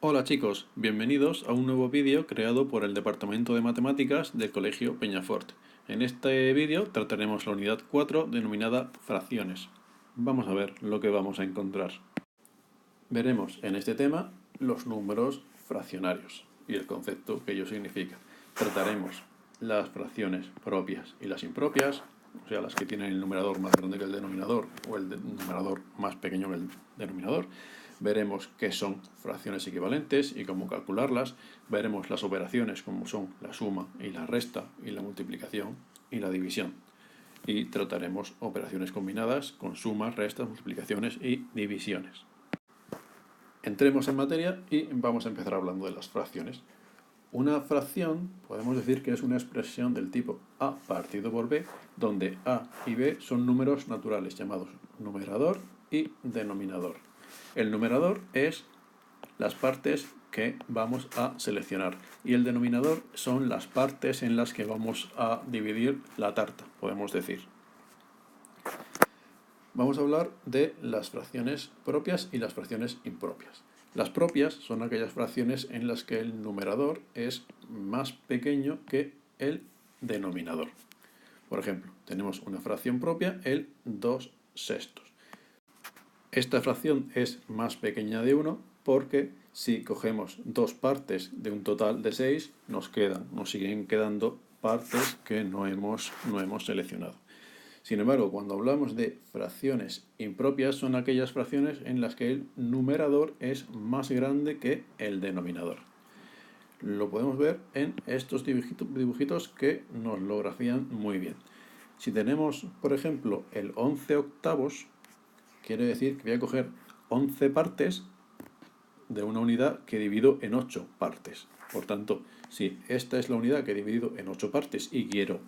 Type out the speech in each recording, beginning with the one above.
Hola chicos, bienvenidos a un nuevo vídeo creado por el Departamento de Matemáticas del Colegio Peñafort. En este vídeo trataremos la unidad 4 denominada fracciones. Vamos a ver lo que vamos a encontrar. Veremos en este tema los números fraccionarios y el concepto que ello significa. Trataremos las fracciones propias y las impropias, o sea, las que tienen el numerador más grande que el denominador o el numerador más pequeño que el denominador. Veremos qué son fracciones equivalentes y cómo calcularlas. Veremos las operaciones como son la suma y la resta y la multiplicación y la división. Y trataremos operaciones combinadas con sumas, restas, multiplicaciones y divisiones. Entremos en materia y vamos a empezar hablando de las fracciones. Una fracción podemos decir que es una expresión del tipo a partido por b, donde a y b son números naturales llamados numerador y denominador. El numerador es las partes que vamos a seleccionar y el denominador son las partes en las que vamos a dividir la tarta, podemos decir. Vamos a hablar de las fracciones propias y las fracciones impropias. Las propias son aquellas fracciones en las que el numerador es más pequeño que el denominador. Por ejemplo, tenemos una fracción propia, el 2/6. Esta fracción es más pequeña de 1 porque si cogemos dos partes de un total de 6, nos siguen quedando partes que no hemos seleccionado. Sin embargo, cuando hablamos de fracciones impropias, son aquellas fracciones en las que el numerador es más grande que el denominador. Lo podemos ver en estos dibujitos que nos lo grafían muy bien. Si tenemos, por ejemplo, el 11/8, quiere decir que voy a coger 11 partes de una unidad que divido en 8 partes. Por tanto, si esta es la unidad que he dividido en 8 partes y quiero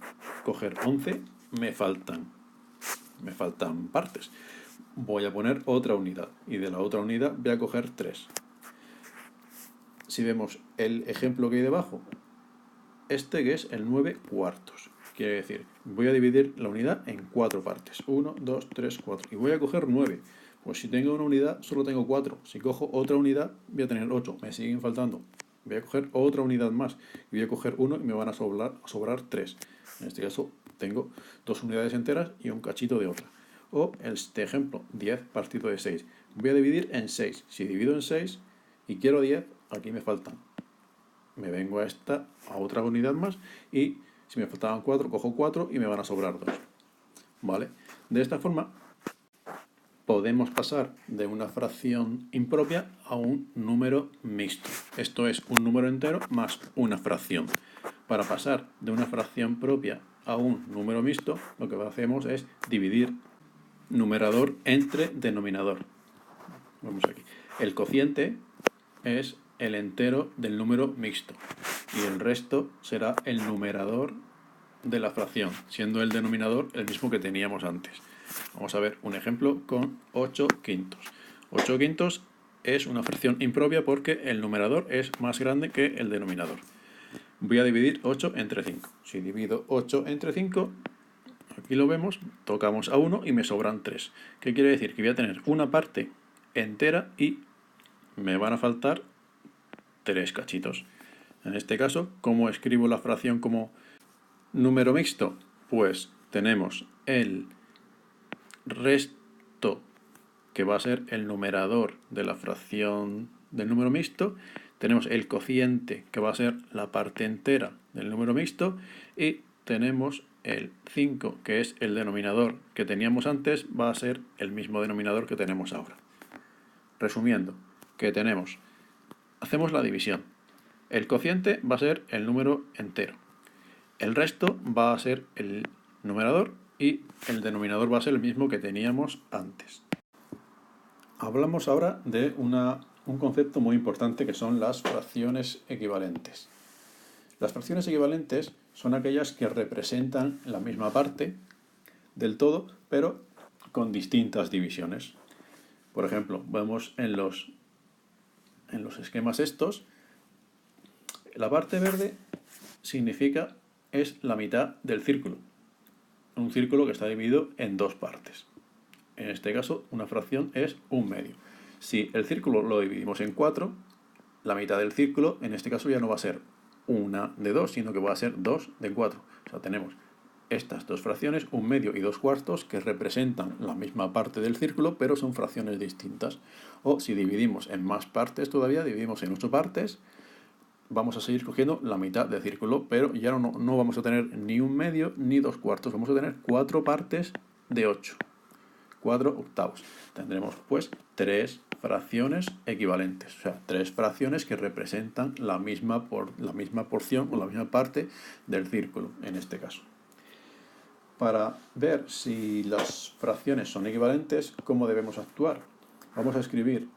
coger 11, me faltan partes. Voy a poner otra unidad y de la otra unidad voy a coger 3. Si vemos el ejemplo que hay debajo, este que es el 9/4. Quiere decir, voy a dividir la unidad en 4 partes. 1, 2, 3, 4. Y voy a coger 9. Pues si tengo una unidad, solo tengo 4. Si cojo otra unidad, voy a tener 8. Me siguen faltando. Voy a coger otra unidad más. Y voy a coger 1 y me van a sobrar 3. En este caso, tengo 2 unidades enteras y un cachito de otra. O este ejemplo, 10 partido de 6. Voy a dividir en 6. Si divido en 6 y quiero 10, aquí me faltan. Me vengo a otra unidad más y si me faltaban 4, cojo 4 y me van a sobrar 2. ¿Vale? De esta forma podemos pasar de una fracción impropia a un número mixto. Esto es un número entero más una fracción. Para pasar de una fracción propia a un número mixto, lo que hacemos es dividir numerador entre denominador. Vamos aquí. El cociente es el entero del número mixto y el resto será el numerador de la fracción, siendo el denominador el mismo que teníamos antes. Vamos a ver un ejemplo con 8/5. 8/5 es una fracción impropia porque el numerador es más grande que el denominador. Voy a dividir 8 entre 5. Si divido 8 entre 5, aquí lo vemos, tocamos a 1 y me sobran 3. ¿Qué quiere decir? Que voy a tener una parte entera y me van a faltar 3 cachitos. En este caso, ¿cómo escribo la fracción como número mixto? Pues tenemos el resto, que va a ser el numerador de la fracción del número mixto. Tenemos el cociente, que va a ser la parte entera del número mixto. Y tenemos el 5, que es el denominador que teníamos antes, va a ser el mismo denominador que tenemos ahora. Resumiendo, ¿qué tenemos? Hacemos la división. El cociente va a ser el número entero. El resto va a ser el numerador y el denominador va a ser el mismo que teníamos antes. Hablamos ahora de un concepto muy importante que son las fracciones equivalentes. Las fracciones equivalentes son aquellas que representan la misma parte del todo, pero con distintas divisiones. Por ejemplo, vemos en los esquemas estos, la parte verde es la mitad del círculo. Un círculo que está dividido en dos partes. En este caso, una fracción es un medio. Si el círculo lo dividimos en 4, la mitad del círculo, en este caso ya no va a ser 1 de 2, sino que va a ser 2 de 4. O sea, tenemos estas dos fracciones, 1/2 y 2/4, que representan la misma parte del círculo, pero son fracciones distintas. O si dividimos en más partes todavía, dividimos en 8 partes, vamos a seguir cogiendo la mitad del círculo, pero ya no vamos a tener ni 1/2 ni 2/4, vamos a tener 4 partes de 8, 4 octavos. Tendremos pues 3 fracciones equivalentes, o sea, 3 fracciones que representan la misma porción o la misma parte del círculo, en este caso. Para ver si las fracciones son equivalentes, ¿cómo debemos actuar? Vamos a escribir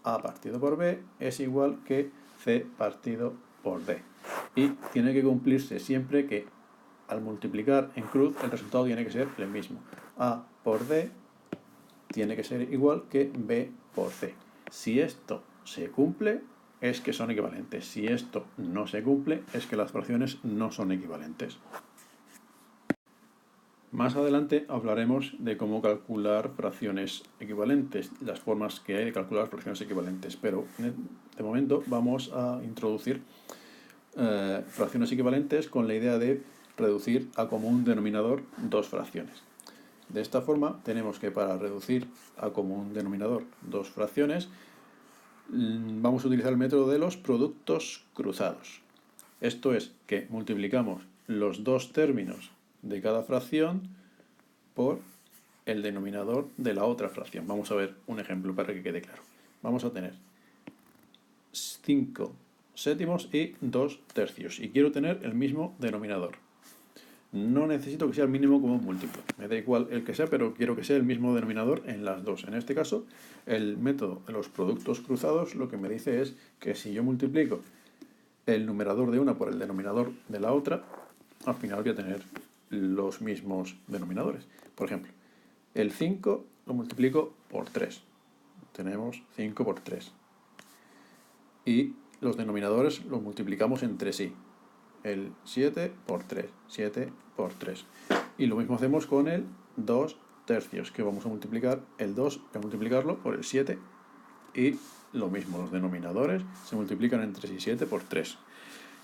a partido por b es igual que c partido por d. Y tiene que cumplirse siempre que al multiplicar en cruz el resultado tiene que ser el mismo. A por d tiene que ser igual que b por c. Si esto se cumple, es que son equivalentes. Si esto no se cumple, es que las fracciones no son equivalentes. Más adelante hablaremos de cómo calcular fracciones equivalentes, las formas que hay de calcular fracciones equivalentes, pero de momento vamos a introducir fracciones equivalentes con la idea de reducir a común denominador dos fracciones. De esta forma tenemos que para reducir a común denominador dos fracciones vamos a utilizar el método de los productos cruzados. Esto es que multiplicamos los dos términos de cada fracción por el denominador de la otra fracción. Vamos a ver un ejemplo para que quede claro. Vamos a tener 5 séptimos y 2 tercios. Y quiero tener el mismo denominador. No necesito que sea el mínimo común múltiplo. Me da igual el que sea, pero quiero que sea el mismo denominador en las dos. En este caso, el método de los productos cruzados lo que me dice es que si yo multiplico el numerador de una por el denominador de la otra, al final voy a tener los mismos denominadores. Por ejemplo, el 5 lo multiplico por 3. Tenemos 5 por 3. Y los denominadores los multiplicamos entre sí. El 7 por 3. 7 por 3. Y lo mismo hacemos con el 2 tercios, que vamos a multiplicar el 2, voy a multiplicarlo por el 7. Y lo mismo, los denominadores se multiplican entre sí, 7 por 3.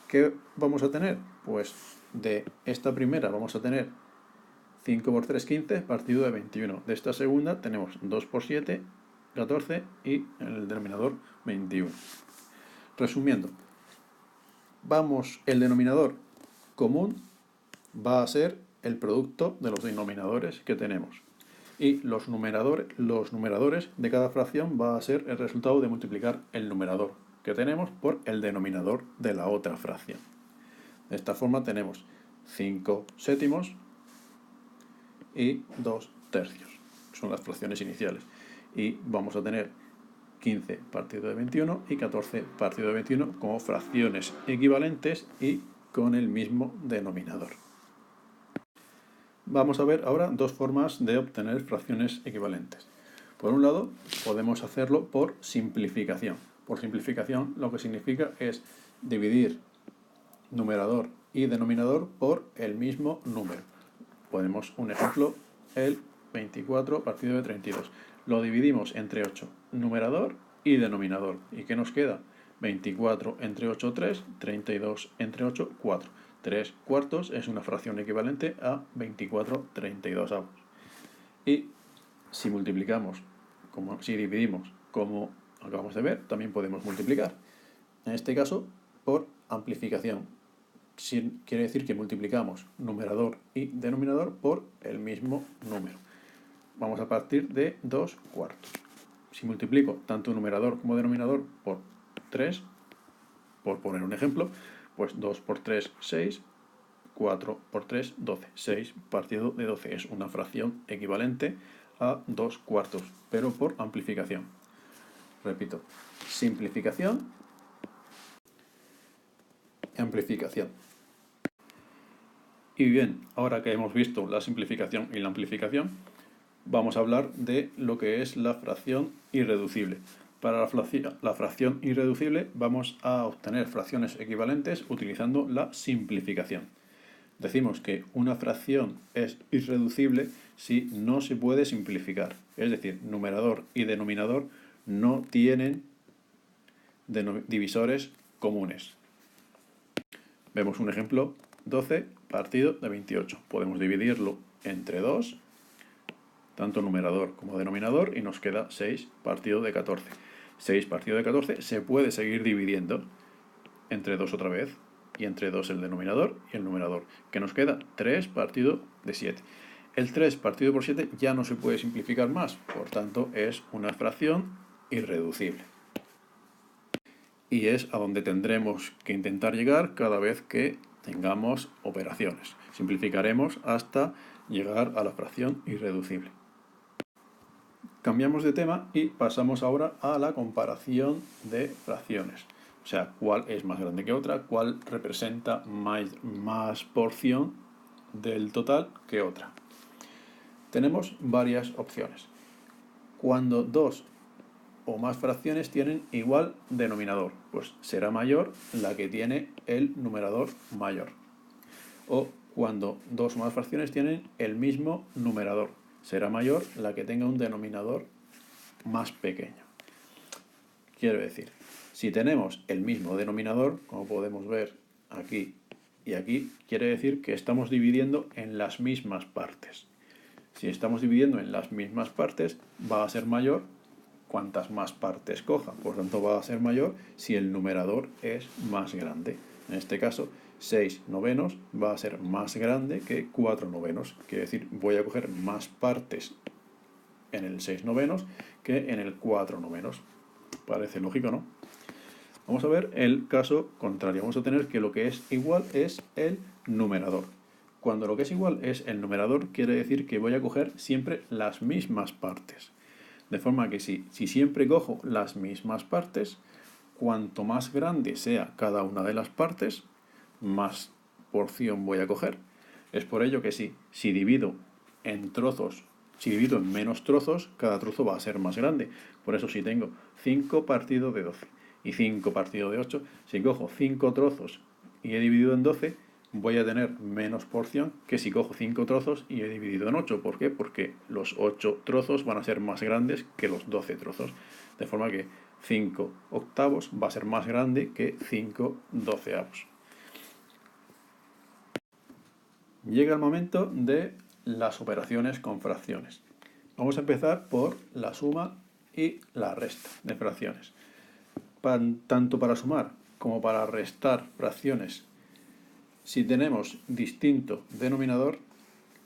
¿Qué vamos a tener? Pues de esta primera vamos a tener 5 por 3, 15, partido de 21. De esta segunda tenemos 2 por 7, 14 y en el denominador 21. Resumiendo, el denominador común va a ser el producto de los denominadores que tenemos. Y los numeradores de cada fracción va a ser el resultado de multiplicar el numerador que tenemos por el denominador de la otra fracción. De esta forma tenemos 5 séptimos y 2 tercios. Son las fracciones iniciales. Y vamos a tener 15 partido de 21 y 14 partido de 21 como fracciones equivalentes y con el mismo denominador. Vamos a ver ahora dos formas de obtener fracciones equivalentes. Por un lado, podemos hacerlo por simplificación. Por simplificación lo que significa es dividir numerador y denominador por el mismo número. Ponemos un ejemplo, el 24 partido de 32. Lo dividimos entre 8, numerador y denominador. ¿Y qué nos queda? 24 entre 8, 3, 32 entre 8, 4. 3 cuartos es una fracción equivalente a 24/32. Y si multiplicamos, si dividimos como acabamos de ver, también podemos multiplicar. En este caso, por amplificación. Quiere decir que multiplicamos numerador y denominador por el mismo número. Vamos a partir de 2 cuartos. Si multiplico tanto numerador como denominador por 3, por poner un ejemplo, pues 2 por 3, 6, 4 por 3, 12. 6 partido de 12 es una fracción equivalente a 2 cuartos, pero por amplificación. Repito, simplificación, amplificación. Y bien, ahora que hemos visto la simplificación y la amplificación, vamos a hablar de lo que es la fracción irreducible. Para la fracción irreducible vamos a obtener fracciones equivalentes utilizando la simplificación. Decimos que una fracción es irreducible si no se puede simplificar. Es decir, numerador y denominador no tienen divisores comunes. Vemos un ejemplo, 12 partido de 28. Podemos dividirlo entre 2, tanto numerador como denominador, y nos queda 6 partido de 14. 6 partido de 14 se puede seguir dividiendo entre 2 otra vez, y entre 2 el denominador y el numerador, que nos queda 3 partido de 7. El 3 partido por 7 ya no se puede simplificar más, por tanto es una fracción irreducible. Y es a donde tendremos que intentar llegar cada vez que tengamos operaciones. Simplificaremos hasta llegar a la fracción irreducible. Cambiamos de tema y pasamos ahora a la comparación de fracciones. O sea, cuál es más grande que otra, cuál representa más porción del total que otra. Tenemos varias opciones. Cuando dos o más fracciones tienen igual denominador, pues será mayor la que tiene el numerador mayor. O cuando dos o más fracciones tienen el mismo numerador, será mayor la que tenga un denominador más pequeño. Quiero decir, si tenemos el mismo denominador, como podemos ver aquí y aquí, quiere decir que estamos dividiendo en las mismas partes. Si estamos dividiendo en las mismas partes, va a ser mayor cuantas más partes coja. Por tanto, va a ser mayor si el numerador es más grande. En este caso, 6 novenos va a ser más grande que 4 novenos. Quiere decir, voy a coger más partes en el 6 novenos que en el 4 novenos. Parece lógico, ¿no? Vamos a ver el caso contrario. Vamos a tener que lo que es igual es el numerador. Cuando lo que es igual es el numerador, quiere decir que voy a coger siempre las mismas partes. De forma que si siempre cojo las mismas partes, cuanto más grande sea cada una de las partes, más porción voy a coger. Es por ello que si divido en trozos, si divido en menos trozos, cada trozo va a ser más grande. Por eso si tengo 5 partido de 12 y 5 partido de 8, si cojo 5 trozos y he dividido en 12, voy a tener menos porción que si cojo 5 trozos y he dividido en 8. ¿Por qué? Porque los 8 trozos van a ser más grandes que los 12 trozos. De forma que 5 octavos va a ser más grande que 5 doceavos. Llega el momento de las operaciones con fracciones. Vamos a empezar por la suma y la resta de fracciones. Tanto para sumar como para restar fracciones, si tenemos distinto denominador,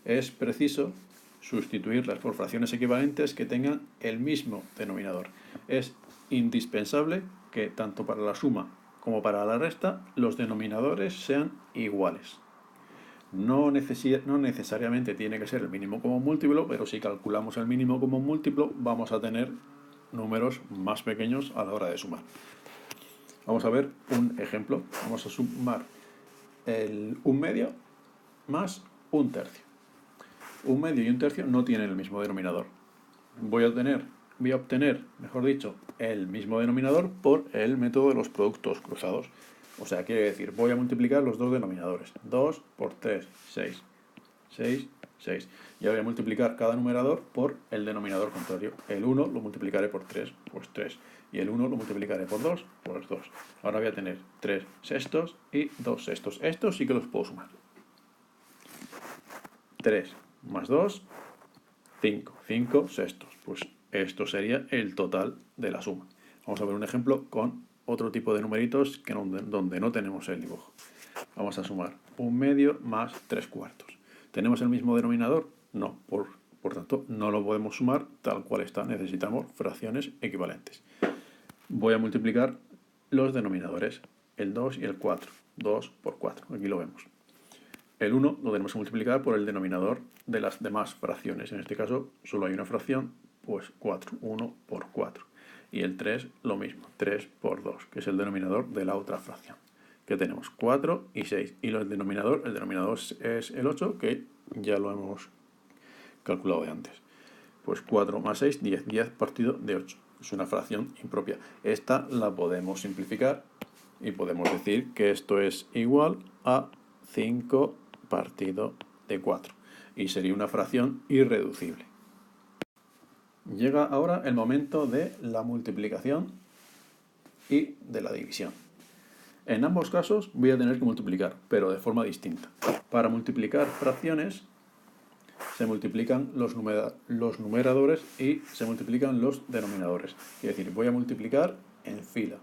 es preciso sustituirlas por fracciones equivalentes que tengan el mismo denominador. Es indispensable que tanto para la suma como para la resta los denominadores sean iguales. No necesariamente tiene que ser el mínimo común múltiplo, pero si calculamos el mínimo común múltiplo vamos a tener números más pequeños a la hora de sumar. Vamos a ver un ejemplo. Vamos a sumar el 1/2 más 1/3. 1/2 y 1/3 no tienen el mismo denominador. Voy a obtener, mejor dicho, el mismo denominador por el método de los productos cruzados. O sea, quiere decir, voy a multiplicar los dos denominadores. 2 por 3, 6. 6, 6. Y ahora voy a multiplicar cada numerador por el denominador contrario. El 1 lo multiplicaré por 3, pues 3. Y el 1 lo multiplicaré por 2, pues 2. Ahora voy a tener 3 sextos y 2 sextos. Estos sí que los puedo sumar. 3 más 2, 5. 5 sextos. Pues esto sería el total de la suma. Vamos a ver un ejemplo con otro tipo de numeritos que donde no tenemos el dibujo. Vamos a sumar 1/2 más 3/4. ¿Tenemos el mismo denominador? No. Por tanto, no lo podemos sumar tal cual está. Necesitamos fracciones equivalentes. Voy a multiplicar los denominadores, el 2 y el 4. 2 por 4. Aquí lo vemos. El 1 lo tenemos que multiplicar por el denominador de las demás fracciones. En este caso, solo hay una fracción, pues 4. 1 por 4. Y el 3 lo mismo. 3 por 2, que es el denominador de la otra fracción. Que tenemos 4 y 6. Y el denominador es el 8, que ya lo hemos calculado de antes. Pues 4 más 6, 10. 10 partido de 8. Es una fracción impropia. Esta la podemos simplificar y podemos decir que esto es igual a 5 partido de 4. Y sería una fracción irreducible. Llega ahora el momento de la multiplicación y de la división. En ambos casos voy a tener que multiplicar, pero de forma distinta. Para multiplicar fracciones se multiplican los numeradores y se multiplican los denominadores. Es decir, voy a multiplicar en fila.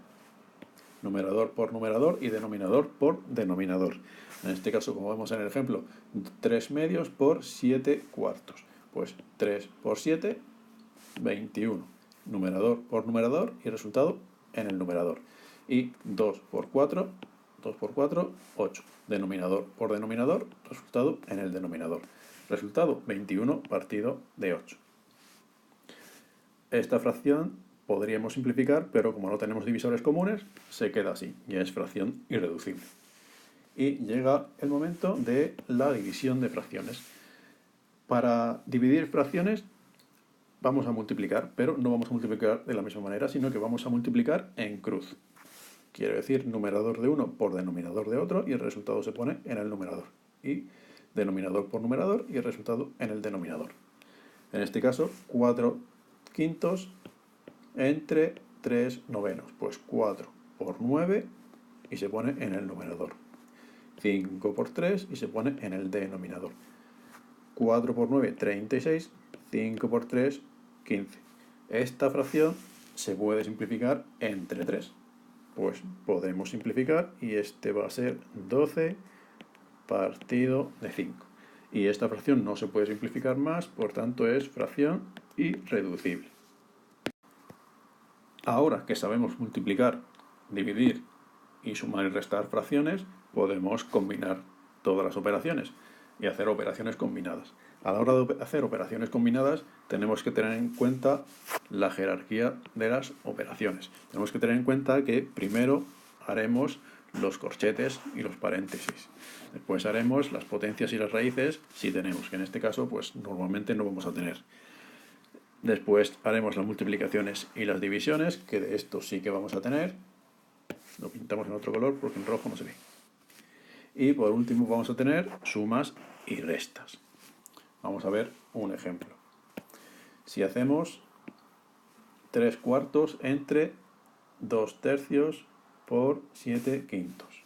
Numerador por numerador y denominador por denominador. En este caso, como vemos en el ejemplo, 3 medios por 7 cuartos. Pues 3 por 7, 21. Numerador por numerador y resultado en el numerador. Y 2 por 4, 8. Denominador por denominador, resultado en el denominador. Resultado 21 partido de 8. Esta fracción podríamos simplificar, pero como no tenemos divisores comunes, se queda así, ya es fracción irreducible. Y llega el momento de la división de fracciones. Para dividir fracciones vamos a multiplicar, pero no vamos a multiplicar de la misma manera, sino que vamos a multiplicar en cruz. Quiere decir numerador de uno por denominador de otro y el resultado se pone en el numerador. Y denominador por numerador y el resultado en el denominador. En este caso, 4 quintos entre 3 novenos. Pues 4 por 9 y se pone en el numerador. 5 por 3 y se pone en el denominador. 4 por 9, 36. 5 por 3, 15. Esta fracción se puede simplificar entre 3. Pues podemos simplificar y este va a ser 12 partido de 5. Y esta fracción no se puede simplificar más, por tanto es fracción irreducible. Ahora que sabemos multiplicar, dividir y sumar y restar fracciones, podemos combinar todas las operaciones y hacer operaciones combinadas. A la hora de hacer operaciones combinadas tenemos que tener en cuenta la jerarquía de las operaciones. Tenemos que tener en cuenta que primero haremos los corchetes y los paréntesis. Después haremos las potencias y las raíces si tenemos, que en este caso pues normalmente no vamos a tener. Después haremos las multiplicaciones y las divisiones, que de esto sí que vamos a tener. Lo pintamos en otro color porque en rojo no se ve. Y por último vamos a tener sumas y restas. Vamos a ver un ejemplo. Si hacemos 3 cuartos entre 2 tercios por 7 quintos.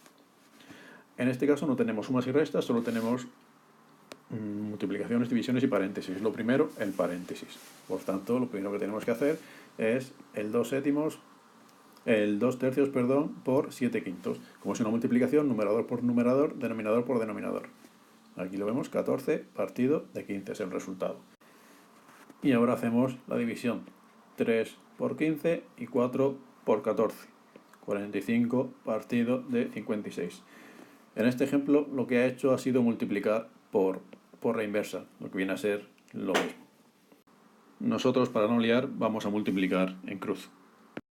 En este caso no tenemos sumas y restas, solo tenemos multiplicaciones, divisiones y paréntesis. Lo primero, el paréntesis. Por tanto, lo primero que tenemos que hacer es el 2 tercios por 7 quintos. Como es una multiplicación, numerador por numerador, denominador por denominador. Aquí lo vemos, 14 partido de 15 es el resultado. Y ahora hacemos la división. 3 por 15 y 4 por 14. 45 partido de 56. En este ejemplo lo que ha hecho ha sido multiplicar por la inversa, lo que viene a ser lo mismo. Nosotros, para no liar, vamos a multiplicar en cruz.